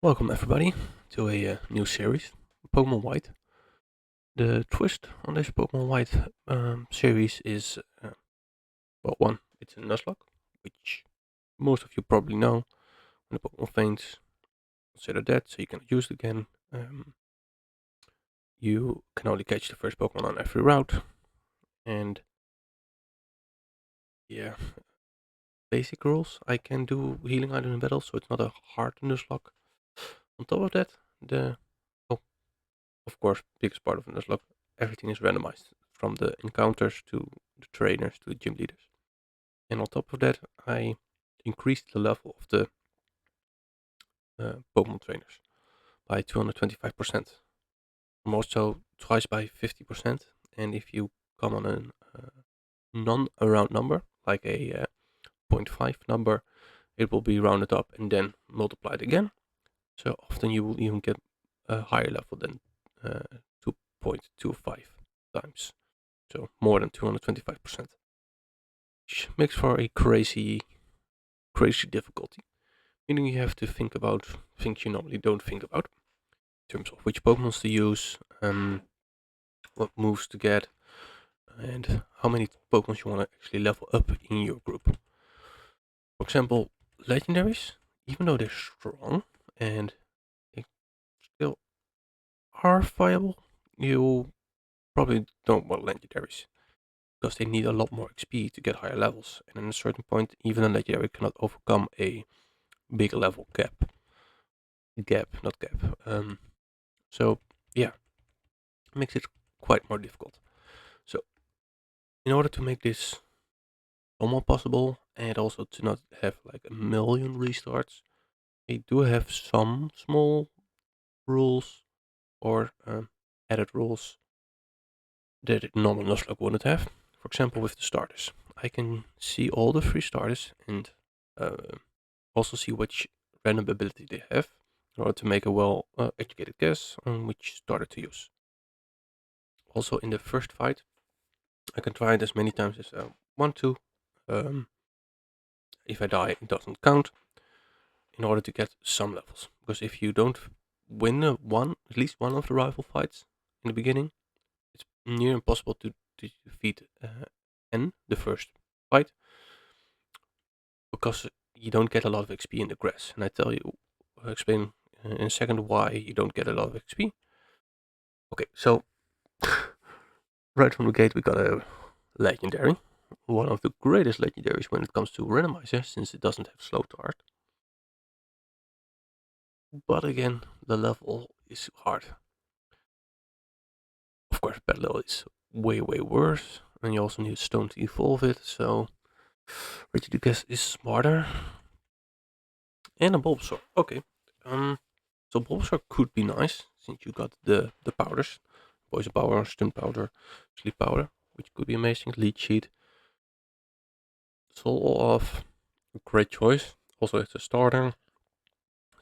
Welcome everybody to a new series, Pokemon White. The twist on this Pokemon White series is, one, it's a nuzlocke, which most of you probably know. When the Pokemon faints, consider that, so you cannot use it again. You can only catch the first Pokemon on every route, and yeah, basic rules. I can do healing items in battle, so it's not a hard nuzlocke. On top of that, of course, biggest part of the nuzlocke, everything is randomized from the encounters to the trainers to the gym leaders. And on top of that, I increased the level of the Pokemon trainers by 225%. I'm also twice by 50%. And if you come on a non-round number, like a 0.5 number, it will be rounded up and then multiplied again. So often you will even get a higher level than 2.25 times. So more than 225%. Which makes for a crazy difficulty. Meaning you have to think about things you normally don't think about. In terms of which Pokemons to use, what moves to get, and how many Pokemons you want to actually level up in your group. For example, legendaries, even though they're strong and they still are viable, you probably don't want legendaries because they need a lot more XP to get higher levels. And at a certain point, even a legendary cannot overcome a big level gap. Not gap. So yeah, makes it quite more difficult. So in order to make this almost possible and also to not have like a million restarts, they do have some small rules or added rules that normal Nuzlocke wouldn't have. For example, with the starters, I can see all the free starters and also see which random ability they have in order to make a well educated guess on which starter to use. Also, in the first fight, I can try it as many times as I want to. If I die, it doesn't count in order to get some levels. Because if you don't win at least one of the rival fights in the beginning, it's near impossible to defeat N, the first fight, because you don't get a lot of XP in the grass. And I'll explain in a second why you don't get a lot of XP. Okay, so right from the gate we got a legendary. One of the greatest legendaries when it comes to randomizer, since it doesn't have slow start. But again, the level is hard. Of course, battle is way worse, and you also need stone to evolve it. So regigigas is smarter, and a Bulbasaur. Okay, so Bulbasaur could be nice since you got the powders, poison powder, stun powder, sleep powder, which could be amazing. Lead sheet, soul off, a great choice. Also, it's a starter,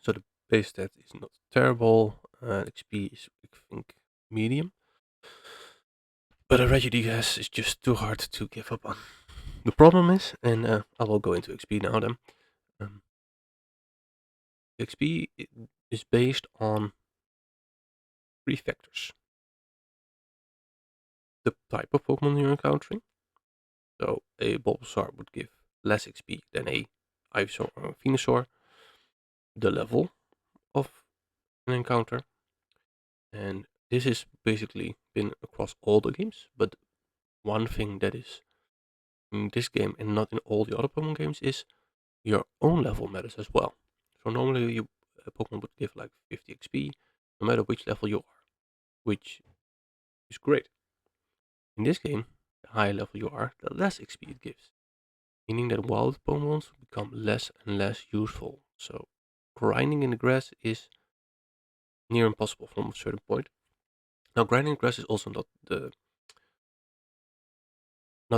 so the base stat is not terrible. XP is, I think, medium. But a regigigas is just too hard to give up on. The problem is, and I will go into XP now then. XP is based on three factors. The type of Pokemon you're encountering. So a Bulbasaur would give less XP than a Ivysaur or a Venusaur. The level of an encounter. And this has basically been across all the games. But one thing that is in this game and not in all the other Pokemon games is your own level matters as well. So normally a Pokemon would give like 50 XP no matter which level you are, which is great. In this game, the higher level you are, the less XP it gives, meaning that wild Pokemons become less and less useful. So grinding in the grass is near impossible from a certain point. Now grinding in grass is also not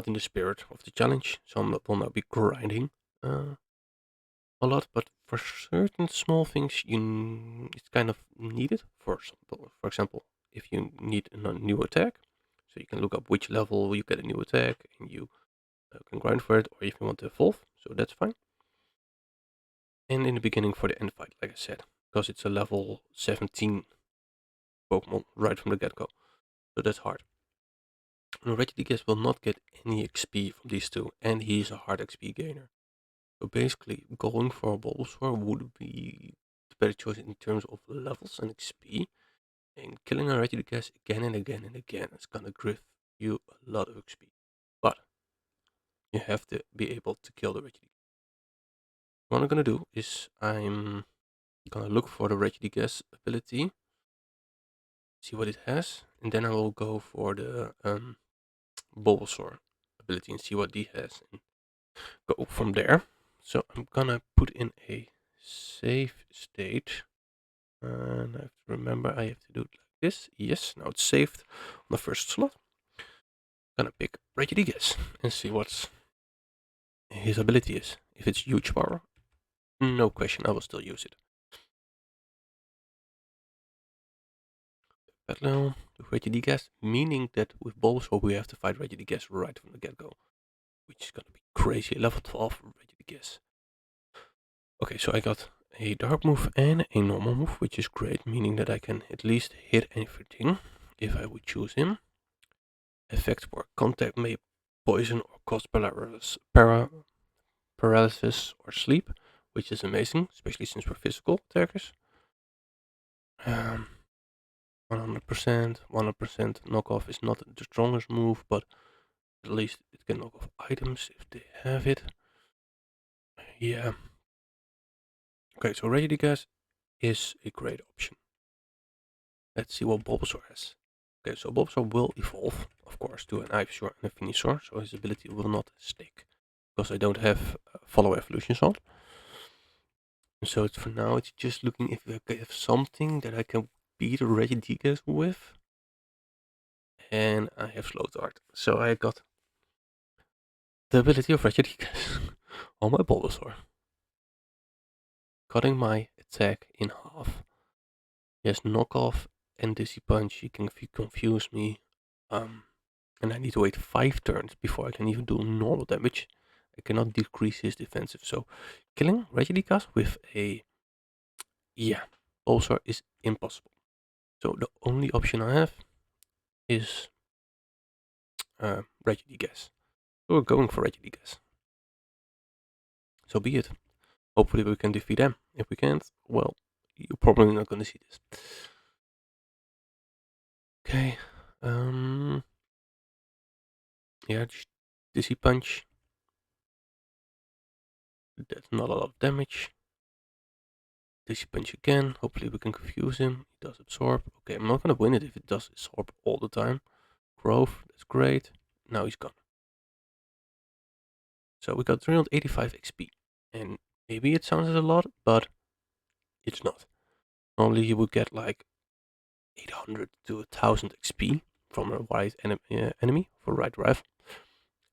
in the spirit of the challenge, so will not be grinding a lot, but for certain small things it's kind of needed. For example, if you need a new attack, so you can look up which level you get a new attack and you can grind for it, or if you want to evolve, so that's fine. And in the beginning for the end fight, like I said, because it's a level 17 Pokemon right from the get-go. So that's hard. And Regigigas will not get any XP from these two, and he is a hard XP gainer. So basically, going for a Bulbasaur would be the better choice in terms of levels and XP. And killing a Regigigas again and again and again is gonna give you a lot of XP. But you have to be able to kill the Regigigas. What I'm gonna do is I'm gonna look for the Regigigas ability, see what it has, and then I will go for the Bulbasaur ability and see what he has, and go from there. So I'm gonna put in a save state, and I have to remember I have to do it like this. Yes, now it's saved on the first slot. Gonna pick Regigigas and see what his ability is. If it's huge power, no question, I will still use it. Battle with Regigigas, meaning that with Bulbasaur we have to fight Regigigas right from the get-go, which is gonna be crazy. Level 12 for Regigigas. Okay, so I got a dark move and a normal move, which is great, meaning that I can at least hit everything if I would choose him. Effect for contact may poison or cause paralysis or sleep, which is amazing, especially since we're physical attackers. 100%, 100% knockoff is not the strongest move, but at least it can knock off items if they have it. Yeah. Okay, so Regigigas is a great option. Let's see what Bulbasaur has. Okay, so Bulbasaur will evolve, of course, to an Ivysaur and a Venusaur, so his ability will not stick, because I don't have follow evolutions on. So it's, for now, it's just looking if I have something that I can beat Regigigas with, and I have Slow Dart. So I got the ability of Regigigas on my Bulbasaur, cutting my attack in half. Yes, knockoff and Dizzy Punch, he can confuse me. And I need to wait 5 turns before I can even do normal damage. I cannot decrease his defensive. So killing Regigigas with a Bulbasaur is impossible. So the only option I have is Regigigas. So we're going for Regigigas. So be it. Hopefully we can defeat them. If we can't, well, you're probably not going to see this. Okay. Yeah, just Dizzy Punch. That's not a lot of damage. Dizzy Punch again. Hopefully we can confuse him. He does absorb. Okay, I'm not gonna win it if it does absorb all the time. Growth, that's great. Now he's gone. So we got 385 XP. And maybe it sounds a lot, but it's not. Normally you would get like 800 to 1000 XP from a white enemy for right rifle.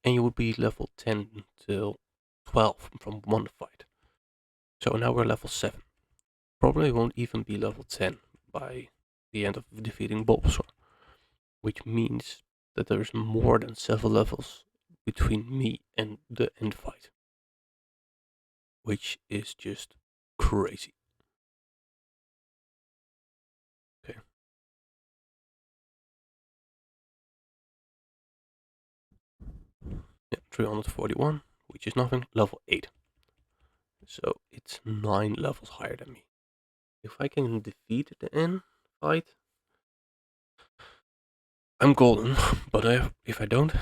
And you would be level 10 till 12 from one fight. So now we're level 7. Probably won't even be level 10 by the end of defeating Bulbasaur, which means that there's more than several levels between me and the end fight, which is just crazy. Okay. Yeah, 341, which is nothing, level 8. So it's 9 levels higher than me. If I can defeat the end fight, I'm golden, but if I don't,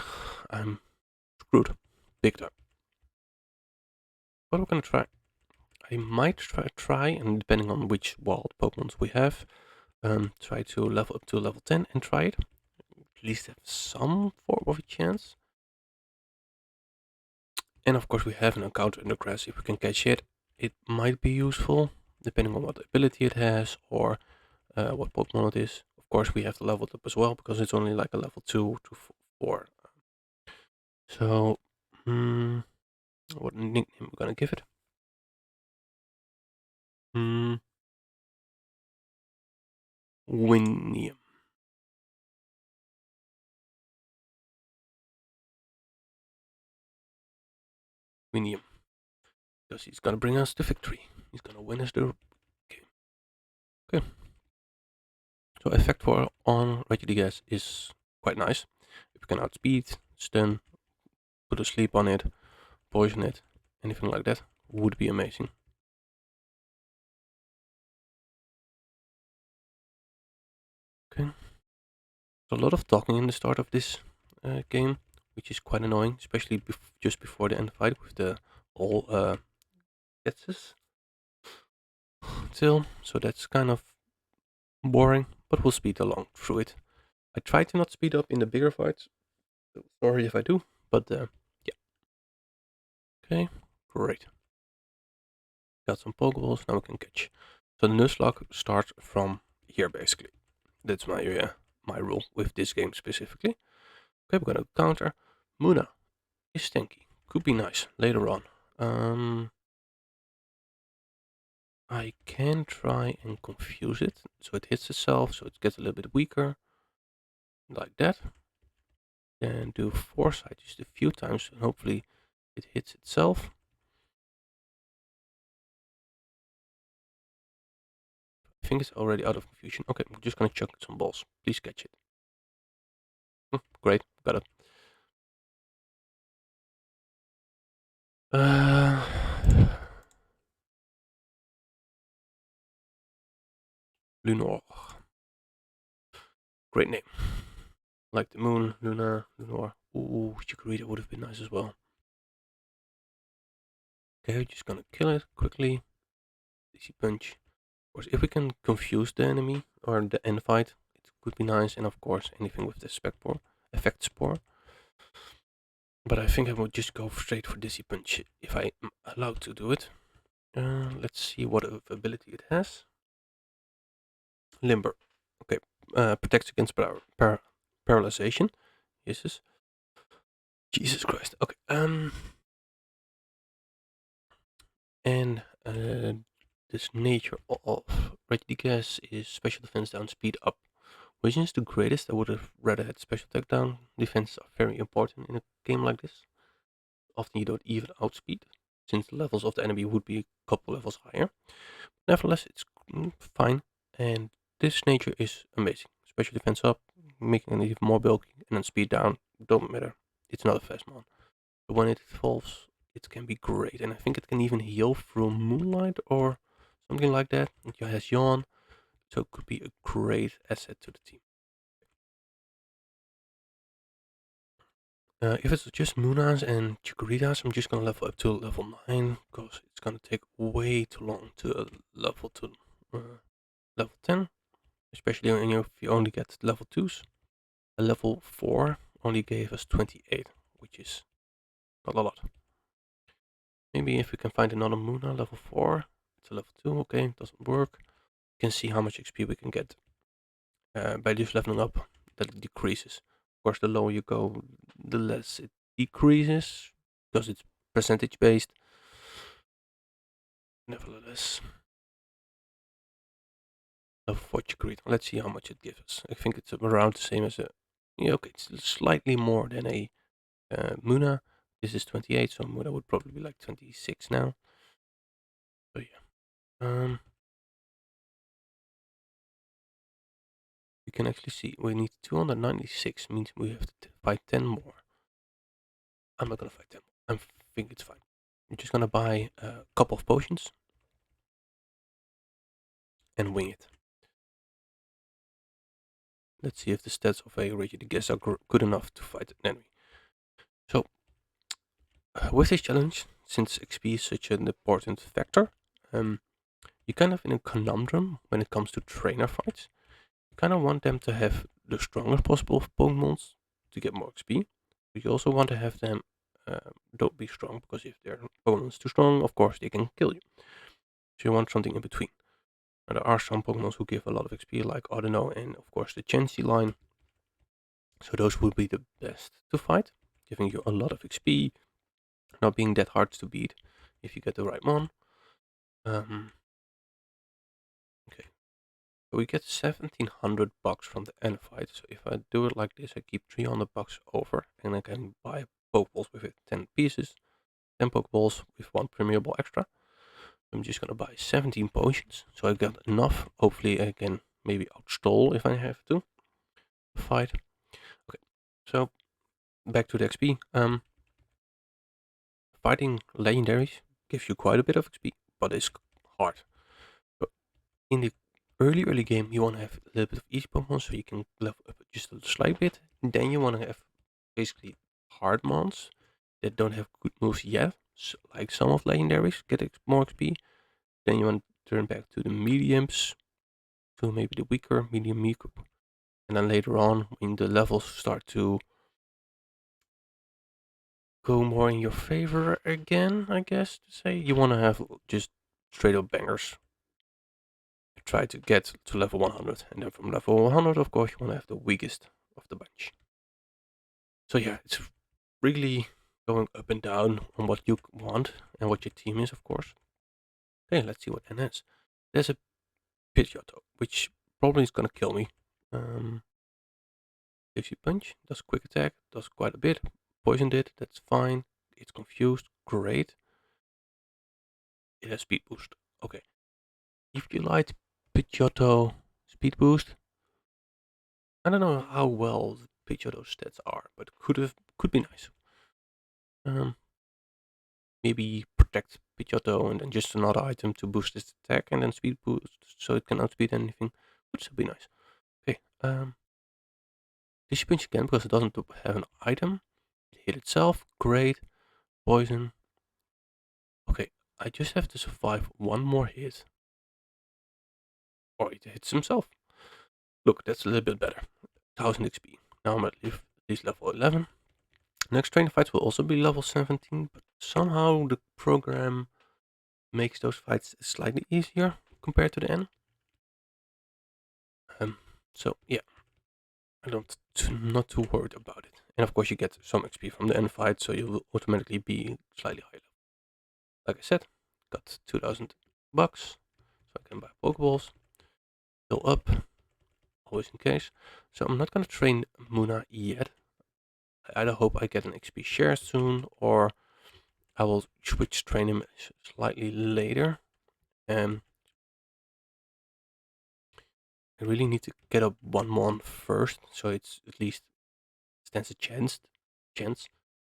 I'm screwed. Big time. But we're gonna try. I might try, and depending on which wild Pokemons we have, try to level up to level 10 and try it. At least have some form of a chance. And of course we have an encounter in the grass. If we can catch it, it might be useful, depending on what ability it has or what Pokemon it is. Of course we have to level it up as well, because it's only like a level 2 to 4. So, what nickname we're gonna give it? Winium. Winium. Because he's gonna bring us the victory. He's gonna win us the game. So effect for on regigigas is quite nice. If you can outspeed, stun, put a sleep on it, poison it, anything like that would be amazing. Okay. So a lot of talking in the start of this game, which is quite annoying, especially just before the end fight with the all gets still. So that's kind of boring, but we'll speed along through it. I try to not speed up in the bigger fights. So sorry if I do, but yeah. Okay, great. Got some Pokeballs, now we can catch. So the nuzlocke starts from here basically. That's my rule with this game specifically. Okay, we're gonna counter. Muna is tanky. Could be nice later on. I can try and confuse it so it hits itself, so it gets a little bit weaker. Like that. Then do foresight just a few times and hopefully it hits itself. I think it's already out of confusion. Okay, I'm just gonna chuck some balls. Please catch it. Great, got it. Lunor. Great name. Like the moon, Luna, Lunor. Ooh, Chikorita would have been nice as well. Okay, we're just gonna kill it quickly. Easy punch. Of course, if we can confuse the enemy or the end fight, it could be nice. And of course, anything with the effect spore. But I think I will just go straight for Dizzy Punch if I am allowed to do it. Let's see what ability it has. Limber. Okay. Protects against paralyzation. Jesus Christ. Okay. And this nature of regigigas is special defense down, speed up. Which is the greatest? I would have rather had special attack down. Defense are very important in a game like this. Often you don't even outspeed, since the levels of the enemy would be a couple levels higher. Nevertheless, it's fine, and this nature is amazing. Special defense up, making it even more bulky, and then speed down, don't matter. It's not a fast mon. But when it evolves, it can be great, and I think it can even heal through moonlight or something like that. It has yawn, so it could be a great asset to the team. If it's just Munas and Chikoritas, I'm just gonna level up to level 9, because it's gonna take way too long to level to level 10. Especially when if you only get level 2s. A level 4 only gave us 28, which is not a lot. Maybe if we can find another Muna level 4, it's a level 2, okay, it doesn't work. You can see how much XP we can get by just leveling up, that it decreases. Of course, the lower you go, the less it decreases, because it's percentage based. Nevertheless, level 4 Chikorita. Let's see how much it gives us. I think it's around the same as a, yeah, okay, it's slightly more than a Muna. This is 28, so Muna would probably be like 26 now. So yeah. You can actually see we need 296, means we have to fight 10 more. I'm not gonna fight 10 more. I think it's fine. I'm just gonna buy a couple of potions and wing it. Let's see if the stats of a regigigas are good enough to fight an enemy. So, with this challenge, since XP is such an important factor, you're kind of in a conundrum when it comes to trainer fights. You kind of want them to have the strongest possible Pokemons to get more XP. But you also want to have them don't be strong, because if their Pokemon's too strong, of course they can kill you. So you want something in between. And there are some Pokemons who give a lot of XP, like Audino and of course the Chansey line. So those would be the best to fight, giving you a lot of XP, not being that hard to beat if you get the right one. Okay, so we get 1700 bucks from the end fight. So if I do it like this, I keep 300 bucks over, and I can buy Pokeballs with it, 10 pieces, 10 Pokeballs with 1 premium extra. I'm just gonna buy 17 potions, so I got enough. Hopefully I can maybe outstall if I have to fight. Okay, so back to the XP. Fighting legendaries gives you quite a bit of XP, but it's hard. So in the early game, you want to have a little bit of each Pokemon, so you can level up just a slight bit. And then you want to have basically hard mons that don't have good moves yet, so like some of legendaries get more XP. Then you want to turn back to the mediums, to maybe the weaker medium Miku. And then later on, when the levels start to go more in your favor again, I guess to say, you want to have just straight up bangers. Try to get to level 100, and then from level 100, of course, you want to have the weakest of the bunch. So yeah, it's really going up and down on what you want and what your team is, of course. Okay, let's see what N is. There's a Pidgeotto, which probably is gonna kill me. Gives you punch, does quick attack, does quite a bit. Poisoned it, that's fine. It's confused, great. It has speed boost. Okay. If you like Pidgeotto speed boost, I don't know how well Pidgeotto's stats are, but could be nice. Maybe protect Pidgeotto and then just another item to boost its attack and then speed boost so it can outspeed anything. Would still be nice. Okay, this pinch again because it doesn't have an item. It hit itself, great. Poison. Okay, I just have to survive one more hit. Or it hits himself. Look, that's a little bit better. 1000 XP. Now I'm at least level 11. Next trainer fights will also be level 17, but somehow the program makes those fights slightly easier compared to the end. So yeah, not too worried about it. And of course you get some XP from the end fight, so you will automatically be slightly higher. Like I said, got 2000 bucks, so I can buy Pokeballs. Fill up, always in case. So I'm not gonna train Muna yet. I either hope I get an XP share soon, or I will switch train him slightly later. I really need to get up 1-1 first, so it's at least stands a chance.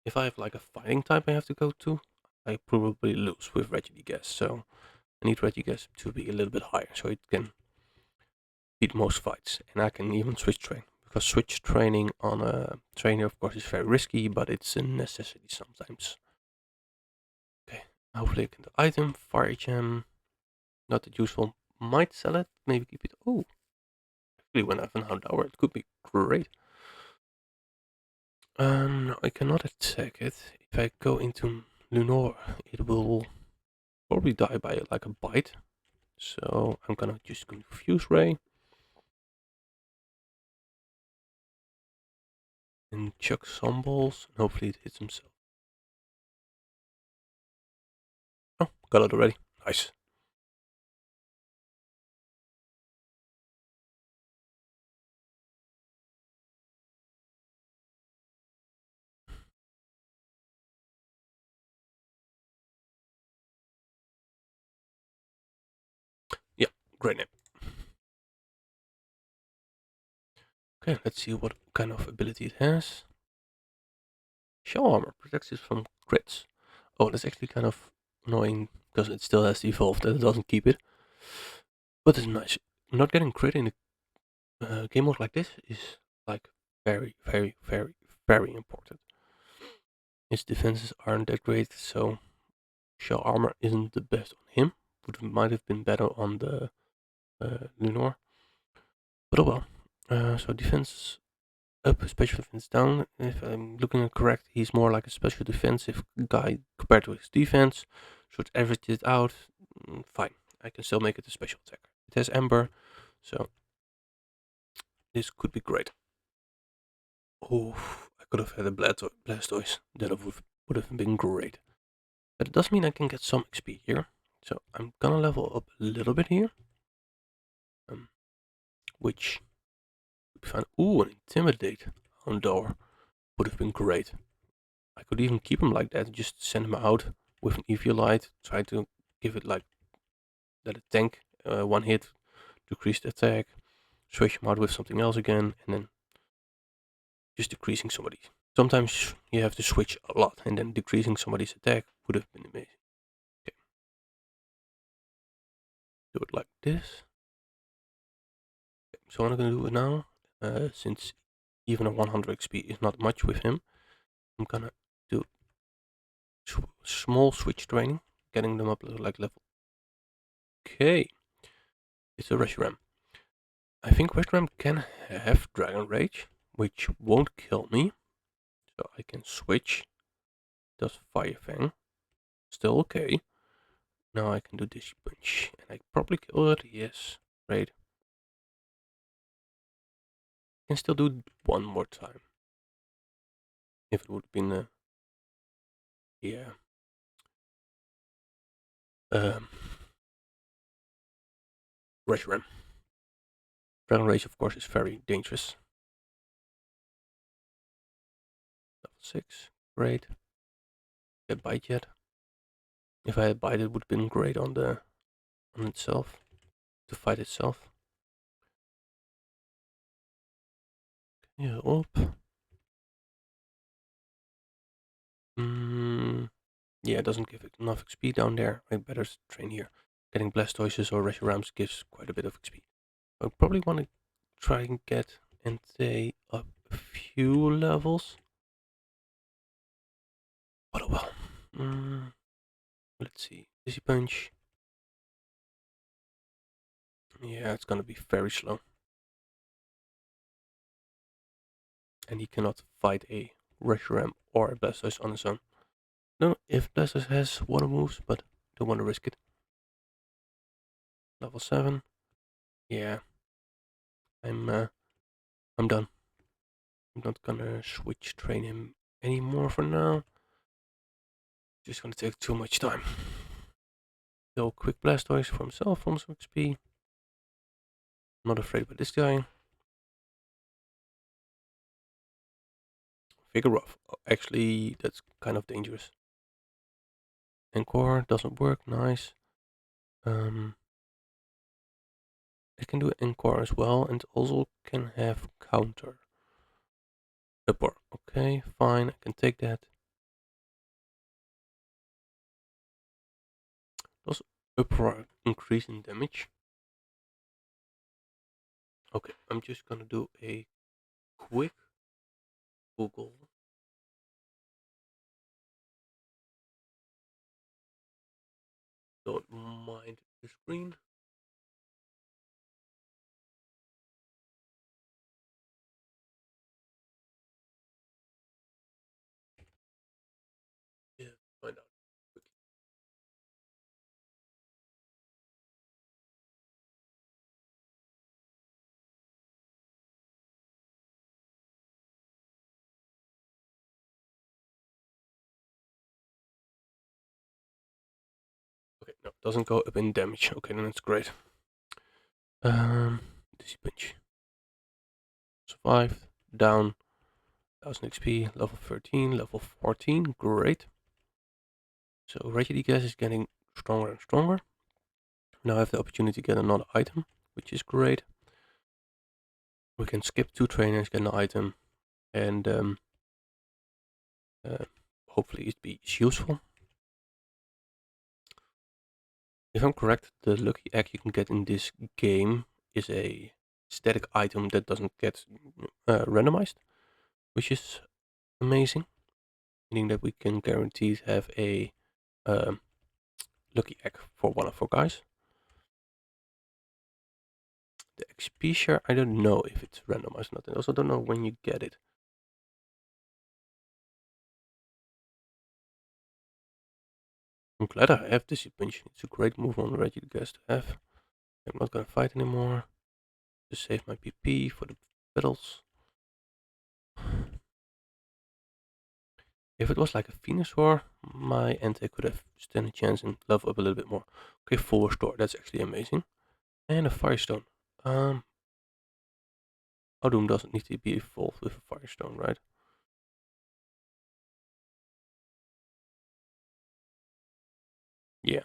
If I have like a fighting type I have to go to, I probably lose with regigigas. So I need regigigas to be a little bit higher, so it can beat most fights. And I can even switch train, because switch training on a trainer, of course, is very risky, but it's a necessity sometimes. Okay, hopefully I can do item, fire gem, not that useful. Might sell it, maybe keep it. Oh, actually, when I have an hour, it could be great. I cannot attack it. If I go into Lunor, it will probably die by like a bite. So I'm gonna just Confuse Ray. And chuck some balls, and hopefully it hits himself. Oh, got it already. Nice. Yeah, great name. Okay, let's see what kind of ability it has. Shell armor protects it from crits. Oh, that's actually kind of annoying because it still has evolved and it doesn't keep it. But it's nice. Not getting crit in a game mode like this is like very, very, very, very important. His defenses aren't that great, so shell armor isn't the best on him. Might have been better on the Lunor. But oh well. So defense up, special defense down. If I'm looking at correct, he's more like a special defensive guy compared to his defense. So it's average it out. Fine. I can still make it a special attacker. It has Ember, so this could be great. Oh, I could have had a Blastoise. That would have been great. But it does mean I can get some XP here. So I'm gonna level up a little bit here. Which would be fine. Ooh, an Intimidate Houndour would have been great. I could even keep him like that, just send him out with an Eviolite, try to give it like, let it tank one hit, decreased attack, switch him out with something else again, and then just decreasing somebody's. Sometimes you have to switch a lot, and then decreasing somebody's attack would have been amazing. Okay. Do it like this. Okay. So what I'm gonna do it now, since even a 100 XP is not much with him, I'm gonna do small switch training, getting them up like level. Okay, it's a Reshiram. I think Reshiram can have Dragon Rage, which won't kill me, so I can switch. Does Fire Fang, still okay. Now I can do this punch, and I probably kill it. Yes, great. Can still do one more time. If it would have been yeah. Reshiram. Dragon Rage, of course, is very dangerous. Level 6, great. Get bite yet? If I had bite, it would have been great on itself, to fight itself. Yeah, up. Yeah, it doesn't give it enough XP down there. I better train here. Getting Blastoises or Reshirams gives quite a bit of XP. I probably want to try and get entei up a few levels. But oh well. Let's see. Dizzy Punch. Yeah, it's gonna be very slow. And he cannot fight a Reshiram or a Blastoise on his own. Don't know if Blastoise has water moves, but don't want to risk it. Level 7. Yeah. I'm done. I'm not gonna switch train him anymore for now. Just gonna take too much time. So quick Blastoise for himself from some XP. Not afraid of this guy. Vigoroth. Oh, actually, that's kind of dangerous. Encore doesn't work. Nice. It can do Encore as well, and also can have counter. Upper. Okay, fine. I can take that. Does upper increase in damage? Okay, I'm just gonna do a quick Google. Don't mind the screen. Yeah, find out quickly. Okay, no, doesn't go up in damage. Okay, then it's great. Dizzy Punch. Survived. Down. 1000 XP. Level 13. Level 14. Great. So regigigas is getting stronger and stronger. Now I have the opportunity to get another item, which is great. We can skip 2 trainers, get an item, and hopefully it be useful. If I'm correct, the lucky egg you can get in this game is a static item that doesn't get randomized, which is amazing, meaning that we can guarantee to have a lucky egg for one of our guys. The XP share, I don't know if it's randomized or not. I also don't know when you get it. I'm glad I have this punch. It's a great move on regigigas to have. I'm not gonna fight anymore. Just save my PP for the battles. If it was like a Venusaur, my entei could have stand a chance and level up a little bit more. Okay, full restore. That's actually amazing. And a Firestone. Odum doesn't need to be evolved with a Firestone, right? Yeah.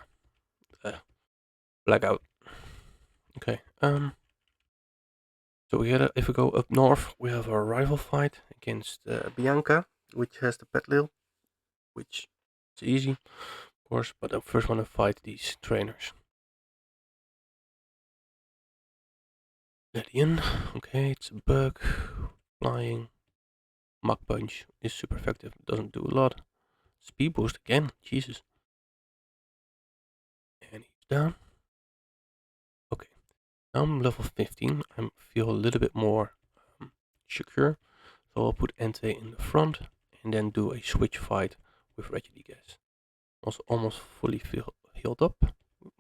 Blackout. Okay. So if we go up north, we have a rival fight against Bianca, which has the pet lil, which is easy, of course. But I first want to fight these trainers. Guardian, okay, it's a bug. Flying. Mach punch is super effective, doesn't do a lot. Speed boost again, Jesus. And he's down. Okay, now I'm level 15. I feel a little bit more secure. So I'll put entei in the front and then do a switch fight with regigigas. Also almost fully healed up,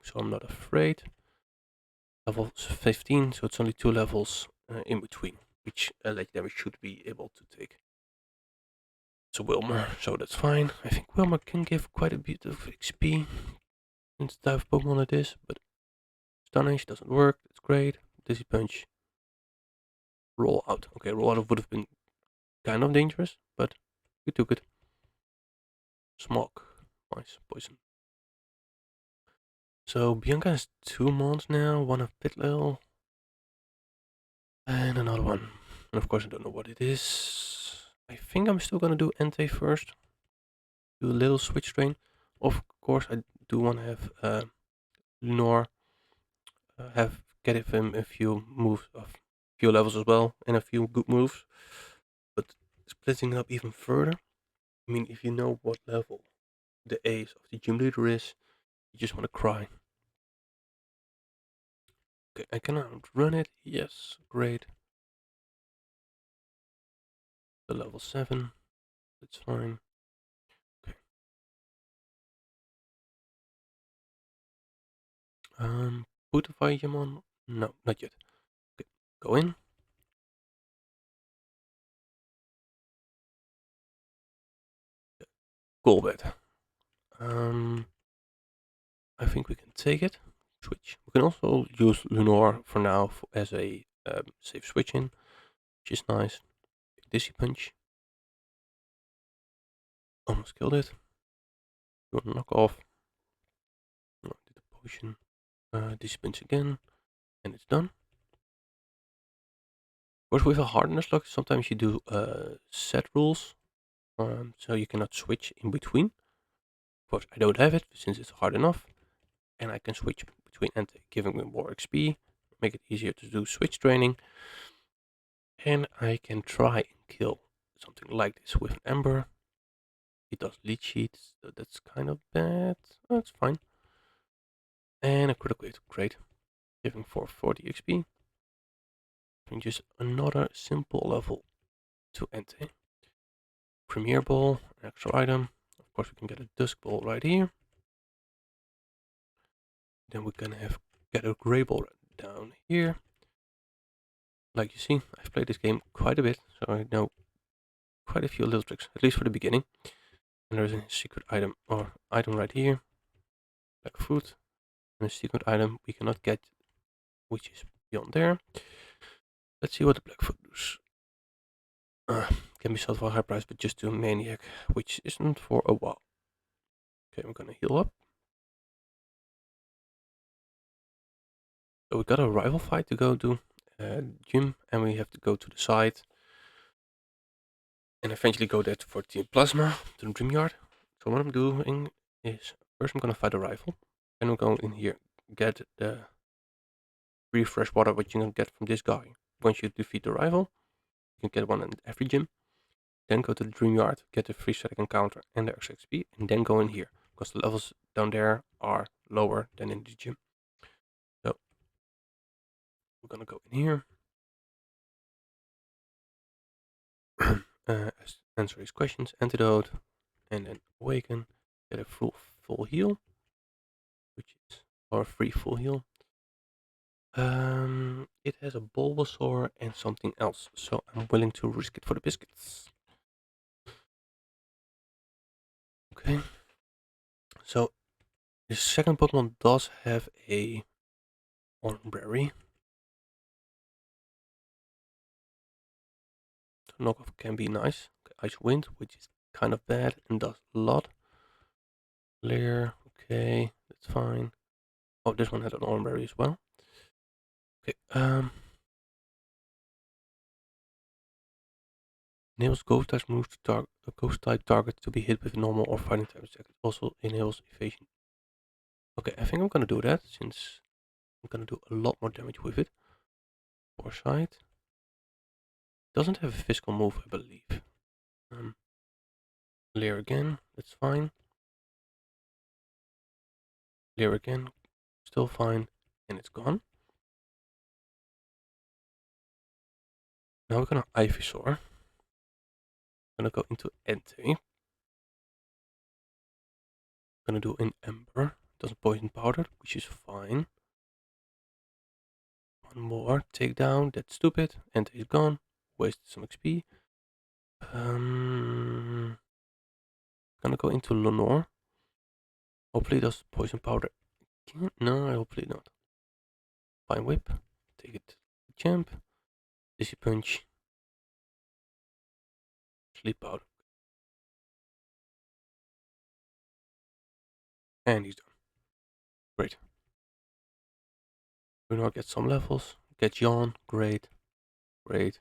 so I'm not afraid. Level 15, so it's only 2 levels in between, which legendary should be able to take. It's a Wilmer, so that's fine. I think Wilmer can give quite a bit of XP. It's the type of Pokemon it is, but Stunish doesn't work. That's great. Dizzy Punch. Roll out. Okay, roll out would have been kind of dangerous, but we took it. Smog. Nice. Poison. So Bianca has 2 mons now. One of Pitlil. And another one. And of course I don't know what it is. I think I'm still gonna do entei first. Do a little switch train. Of course I do want to have Lunor give him a few moves of few levels as well and a few good moves. But splitting up even further, I mean, if you know what level the ace of the gym leader is, you just want to cry. Okay, I can outrun it. Yes, great. The level 7, that's fine. Okay. Put the Vayam on? No, not yet. Okay, go in. Golbat. I think we can take it. Switch. We can also use Lunor for now as a safe switch in, which is nice. Dizzy Punch. Almost killed it. Do a knock off. No, did a potion. Dizzy Punch again. And it's done. Of course, with a hard nuzlocke, sometimes you do set rules. So you cannot switch in between. Of course, I don't have it since it's hard enough. And I can switch between entei, giving me more XP. Make it easier to do switch training. And I can try and kill something like this with an Ember. It does lead sheets, so that's kind of bad. Oh, that's fine. And a critical hit, great. Giving 440 XP. And just another simple level to entei. Premier Ball, an extra item. Of course, we can get a Dusk Ball right here. Then we're gonna get a Grey Ball down here. Like you see, I've played this game quite a bit, so I know quite a few little tricks, at least for the beginning. And there's a secret item or item right here, black fruit, and a secret item we cannot get, which is beyond there. Let's see what the black fruit does. Can be sold for a high price, but just to a maniac, which isn't for a while. Okay, we're gonna heal up. So we got a rival fight to go to, gym, and we have to go to the side and eventually go there for Team Plasma to the Dream Yard. So what I'm doing is first I'm gonna fight a rival, and we'll go in here, get the free fresh water, what you can get from this guy. Once you defeat the rival, you can get one in every gym. Then go to the Dream Yard, get the free static encounter and the extra XP, and then go in here because the levels down there are lower than in the gym. So we're gonna go in here. Answer his questions, antidote, and then awaken, get a full heal, which is or a free full heal. It has a Bulbasaur and something else, so I'm willing to risk it for the biscuits. Okay, so the second Pokemon does have a Oranberry. Knockoff can be nice. Okay, Ice Wind, which is kind of bad and does a lot. Lair, okay, that's fine. Oh, this one had an Oranberry as well. Okay, Enables ghost type moves to target a ghost type target to be hit with normal or fighting type attack. It also enables evasion. Okay, I think I'm gonna do that since I'm gonna do a lot more damage with it. Foresight. Doesn't have a physical move, I believe. Layer again, that's fine. Layer again, still fine, and it's gone. Now we're gonna Ivysaur. Gonna go into entei. Gonna do an Ember. Doesn't poison powder, which is fine. One more takedown. That's stupid. Entei is gone. Wasted some XP. Gonna go into Lenore. Hopefully it does poison powder. No, hopefully not. Fine whip. Take it. Champ. Dizzy punch. Sleep powder. And he's done. Great. We now get some levels. Get Yawn. Great. Great.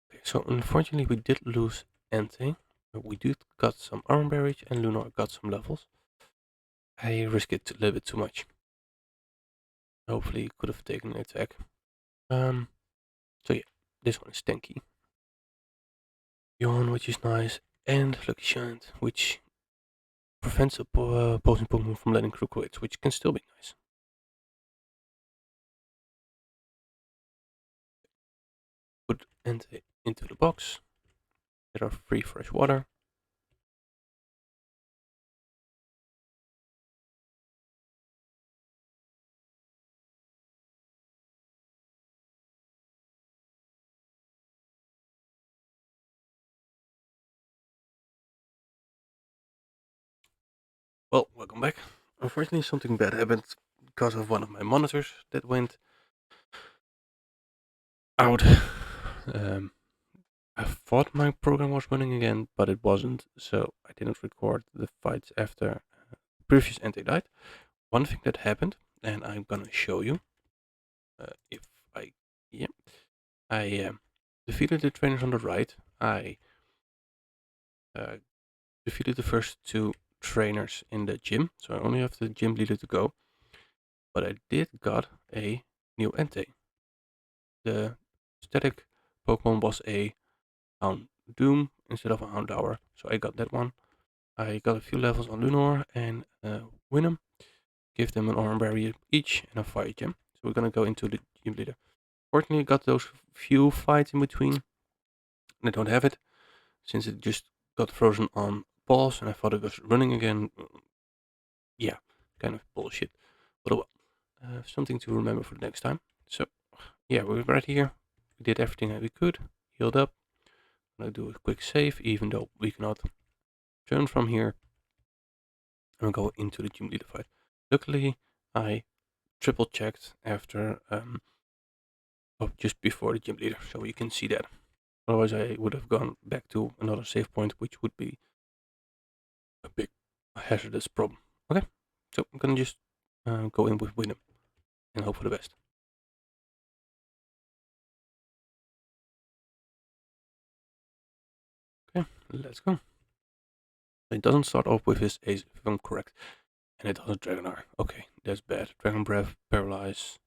Okay, so unfortunately we did lose Entei. But we did got some armor barrage and Lunar got some levels. I risk it a little bit too much. Hopefully could have taken an attack. So yeah, this one is tanky. Yawn, which is nice, and Lucky Shant, which prevents opposing Pokemon from letting through crits, which can still be nice. Put Entei into the box. Get our free fresh water. Well, welcome back. Unfortunately, something bad happened because of one of my monitors that went out. I thought my program was running again, but it wasn't, so I didn't record the fights after previous Entei died. One thing that happened, and I'm gonna show you, if I, yeah, I defeated the trainers on the right. I defeated the first two trainers in the gym, so I only have the gym leader to go. But I did got a new Entei. The static Pokemon was a Hound Doom instead of a Houndour, so I got that one. I got a few levels on Lunor and Winham. Give them an armor barrier each and a fire gem. So we're gonna go into the gym leader. Fortunately, I got those few fights in between. And I don't have it since it just got frozen on pause, and I thought it was running again. Yeah, kind of bullshit. But oh well, something to remember for the next time. So yeah, we're right here. We did everything that we could. Healed up. I'm gonna do a quick save, even though we cannot turn from here. And go into the gym leader fight. Luckily, I triple checked after just before the gym leader, so you can see that. Otherwise, I would have gone back to another save point, which would be a big hazardous problem. Okay, so I'm gonna just go in with Winham and hope for the best. Okay, let's go. It doesn't start off with his ace, if I'm correct, and it doesn't Dragonair. Okay, that's bad. Dragon Breath, Paralyze,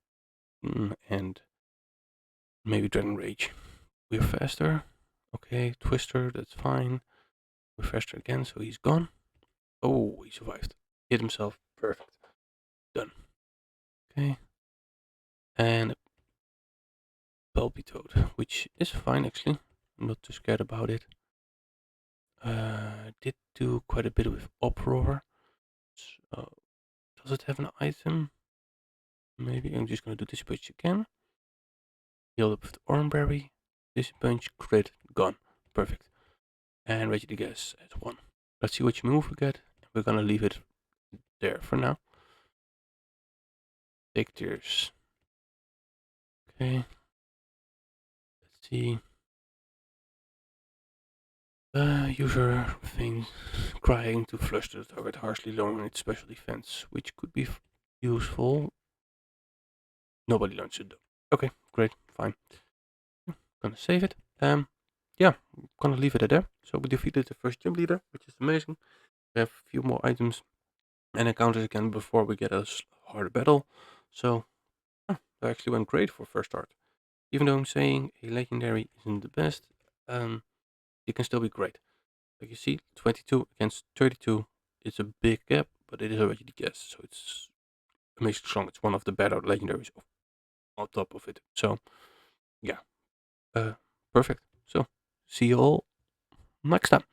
and maybe Dragon Rage. We're faster. Okay, Twister, that's fine. We're faster again, so he's gone. Oh, he survived. Hit himself. Perfect. Done. Okay. And Epidsode, which is fine actually. I'm not too scared about it. Did do quite a bit with Uproar. So, does it have an item? Maybe I'm just gonna do this punch again. Heal up with Oranberry. This punch, crit, gone. Perfect. And regigigas at 1. Let's see which move we get. We're gonna leave it there for now. Take tears. Okay. Let's see. User things crying to flush the target, harshly lowering its special defense, which could be useful. Nobody learns it though. Okay, great, fine. Gonna save it. Yeah, gonna leave it at there. So we defeated the first gym leader, which is amazing. We have a few more items and encounters again before we get a harder battle. So that actually went great for first start. Even though I'm saying a legendary isn't the best, it can still be great. Like you see, 22 against 32 is a big gap, but it is a regigigas, so it's amazing strong. It's one of the better legendaries on top of it. So yeah, perfect. So see you all next time.